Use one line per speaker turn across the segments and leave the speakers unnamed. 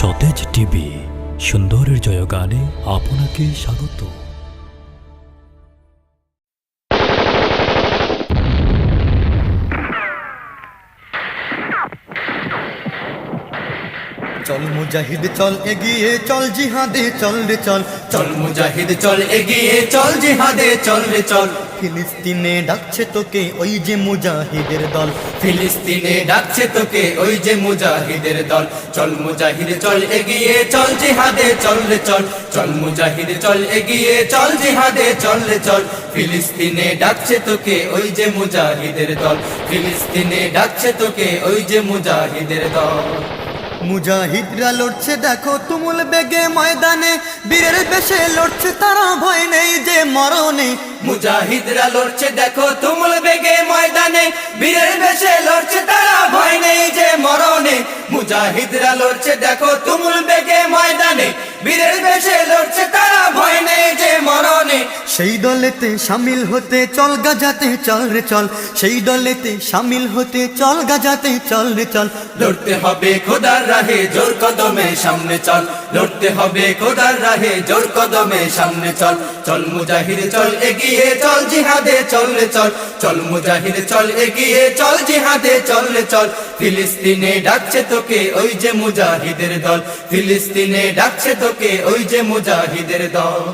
সতেজ টিভি সুন্দরের জয়গানে আপনাকে স্বাগত।
চল মুজাহিদ চল এগিয়ে চল জিহাদে চল রে চল,
চল মুজাহিদ চল এগিয়ে চল জিহাদে চল রে চল।
ফিলিস্তিনে ডাকছে তোকে ওই যে মুজাহিদের দল,
ফিলিস্তিনে ডাকছে তোকে ওই যে মুজাহিদের দল। চল মুজাহিদ চল এগিয়ে চল জিহাদে চল রে চল, চল মুজাহিদ চল এগিয়ে চল জিহাদে চল রে চল। ফিলিস্তিনে ডাকছে তোকে ওই যে মুজাহিদের দল, ফিলিস্তিনে ডাকছে তোকে ওই যে মুজাহিদের দল।
মুজাহিদরা লড়ছে দেখো তুমুল বেগে ময়দানে, বীরের বেশে লড়ছে তারা ভয় নেই যে মরণে।
মুজাহিদরা লড়ছে দেখো তুমুল বেগে ময়দানে, বীরের বেশে লড়ছে তারা ভয় নেই যে মরণে। মুজাহিদরা লড়ছে দেখো তুমুল বেগে ময়দানে, বীরের বেশে লড়ছে তারা ভয় নেই যে মরণে।
সেই দলেতে শামিল হতে চল গাজাতে চল রে চল, সেই দলেতে শামিল হতে চল গাজাতে চল রে চল।
লড়তে হবে খোদার রাহে জোর কদমে সামনে চল, লড়তে হবে খোদার রাহে জোর কদমে সামনে চল। চল মুজাহিদ চল এগিয়ে চল জিহাদে চল রে চল, চল মুজাহিদ চল এগিয়ে চল জিহাদে চল রে চল। ফিলিস্তিনে ডাকছে তোকে ওই যে মুজাহিদের দল, ফিলিস্তিনে ডাকছে তোকে ওই যে মুজাহিদের দল।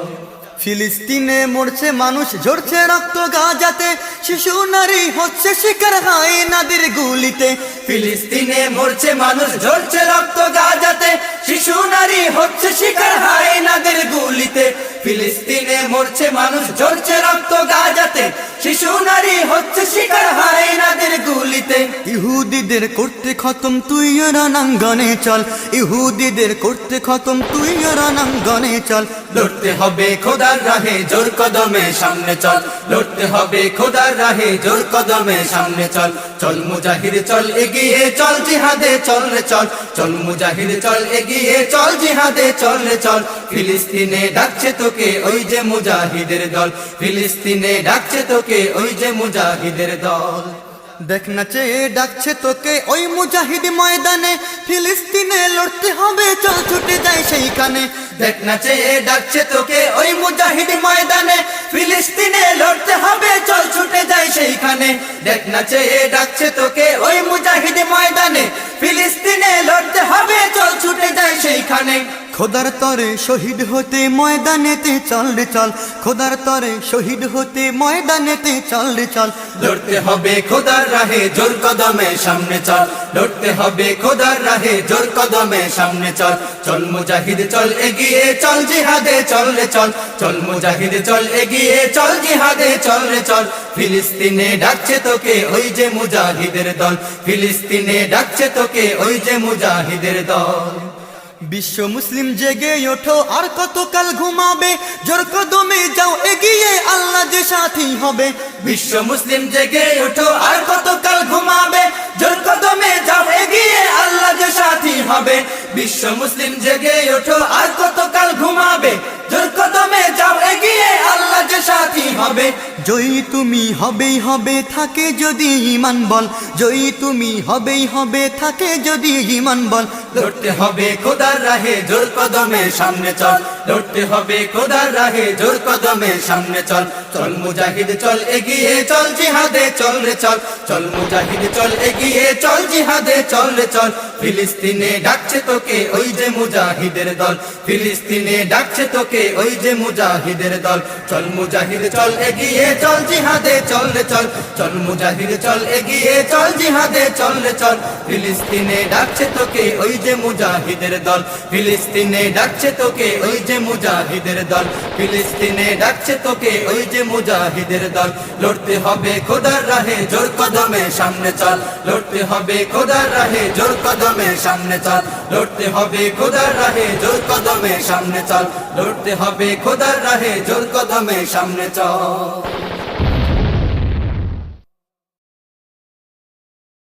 ফিলিস্তিনে মরছে মানুষ ঝরছে রক্ত গাজাতে, শিশু নারী হচ্ছে শিকার হায়নাদের গুলিতে।
ফিলিস্তিনে মরছে মানুষ ঝরছে রক্ত গাজাতে, শিশু নারী হচ্ছে শিকার হায়নাদের গুলিতে। ফিলিস্তিনে মরছে মানুষ ঝরছে রক্ত গাজাতে, শিশু নারী হচ্ছে শিকার হায়নাদের গুলিতে।
ইহুদিদের করতে খতম তুই রণাঙ্গনে চল, ইহুদিদের করতে খতম তুই রণাঙ্গনে চল।
লড়তে হবে খোদার রাহে জোর কদমে সামনে চল, লড়তে হবে খোদার রাহে জোর কদমে সামনে চল। চল মুজাহিদ চল এগিয়ে চল জিহাদে চল রে চল, চল মুজাহিদ চল এগিয়ে চল জিহাদে চল রে চল। ফিলিস্তিনে ডাকছে তোকে ওই যে মুজাহিদের দল, ফিলিস্তিনে ডাকছে তোকে ওই যে মুজাহিদের দল।
দেখ না চেয়ে ডাকছে তোকে ওই মুজাহিদ ময়দানে, ফিলিস্তিনে লড়তে হবে চল ছুটে যাই সেইখানে।
দেখ না চেয়ে ডাকছে তোকে ওই মুজাহিদ ময়দানে, ফিলিস্তিনে লড়তে হবে চল ছুটে যাই সেইখানে। দেখ না চেয়ে ডাকছে তোকে ওই মুজাহিদ ময়দানে, ফিলিস্তিনে লড়তে হবে চল ছুটে যাই সেইখানে।
খোদার তরে শহীদ হতে ময়দানেতে চল রে চল, খোদার তরে শহীদ হতে ময়দানেতে চল রে চল।
লড়তে হবে খোদার রাহে জোর কদমে সামনে চল, লড়তে হবে খোদার রাহে জোর কদমে সামনে চল। চল মুজাহিদ চল এগিয়ে চল জিহাদে চল রে চল, চল মুজাহিদ চল এগিয়ে চল জিহাদে চল রে চল। ফিলিস্তিনে ডাকছে তোকে ওই যে মুজাহিদের দল, ফিলিস্তিনে ডাকছে তোকে ওই যে মুজাহিদের দল।
বিশ্ব মুসলিম জেগে ওঠো আর কতকাল ঘুমাবে, জোর কদমে যাও এগিয়ে আল্লাহ যে সাথী হবে।
বিশ্ব মুসলিম জেগে ওঠো আর কতকাল ঘুমাবে, জোর কদমে যাও এগিয়ে আল্লাহ যে সাথী হবে। বিশ্ব মুসলিম জেগে ওঠো আর কতকাল ঘুমাবে, জোর কদমে যাও এগিয়ে আল্লাহ যে সাথী হবে।
জয়ী তুমি হবেই হবে থাকে যদি ঈমান বল, জয়ী তুমি হবেই হবে থাকে যদি ঈমান বল।
লড়তে হবে খোদার রাহে জোর কদমে সামনে চল, লড়তে হবে খোদার রাহে জোর কদমে সামনে চল। চল মুজাহিদ চল এগিয়ে চল জিহাদে চল রে চল, চল মুজাহিদ চল এগিয়ে চল জিহাদে চল রে চল। ফিলিস্তিনে ডাকছে তোকে ওই যে মুজাহিদের দল, ফিলিস্তিনে ডাকছে তোকে ওই যে মুজাহিদের দল। চল মুজাহিদ চল এগিয়ে চল জিহাদে চল রে চল, চল মুজাহিদ চল এগিয়ে চল জিহাদে চল রে চল। ফিলিস্তিনে ডাকছে তোকে ওই যে মুজাহিদের দল, ফিলিস্তিনে ডাকছে তোকে ওই যে মুজাহিদের দল, ফিলিস্তিনে ডাকছে তোকে ওই যে মুজাহিদের দল। লড়তে হবে খোদার রাহে জোর কদমে সামনে চল, লড়তে হবে খোদার রাহে জোর কদমে সামনে চল, লড়তে হবে খোদার রাহে জোর কদমে সামনে চল, লড়তে হবে খোদার রাহে জোর কদমে সামনে চল।